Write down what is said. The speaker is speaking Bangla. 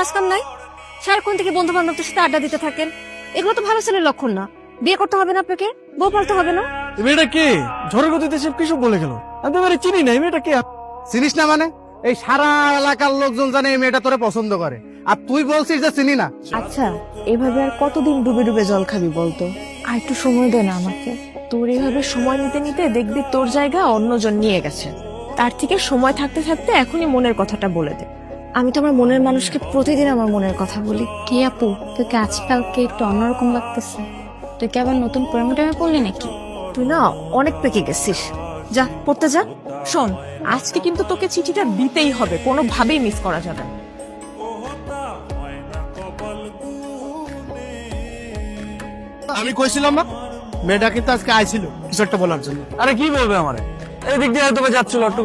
কাজ কাম নাই? সারাক্ষণ থেকে বন্ধু বান্ধবদের সাথে আড্ডা দিতে থাকেন, এগুলো তো ভালো ছেলের লক্ষণ না। বিয়ে করতে হবে না আপনাকে, বউ পালতে হবে না। মেয়েটা কে? ঝড়ের গতিতে সব কিছু বলে গেল। আমি তো এবারে চিনি না এই মেয়েটা কে। চিনিস না মানে? এই সারা এলাকার লোকজন জানে এই মেয়েটা তোরে পছন্দ করে, আর তুই বলছিস যে চিনি না। আচ্ছা, এভাবে আর কতদিন ডুবে ডুবে জল খাবি বলতো? আর একটু সময় দে না আমাকে। তোর এইভাবে সময় নিতে নিতে দেখবি তোর জায়গা অন্যজন নিয়ে গেছে। তার থেকে সময় থাকতে থাকতে এখনই মনের কথাটা বলে দে। আমি তো আমার মনের মানুষকে প্রতিদিন আমার মনের কথা বলি। কি আপু, তোকে আজকালকে একটু অন্যরকম লাগতেছে। তুই কি আবার নতুন প্রেমে পড়লি নাকি? তুই না অনেক পেকে গেছিস। যা পড়তে যা। শোন, আজকে কিন্তু তোকে চিঠিটা দিতেই হবে, কোনোভাবেই মিস করা যাবে না। আমি কইছিলাম না মেয়েটা কিন্তু আজকে আইছিল কিছু একটা বলার জন্য। আরে কি বলবে আমারে? এই দিক দিয়ে হয়তো বা যাচ্ছিল একটু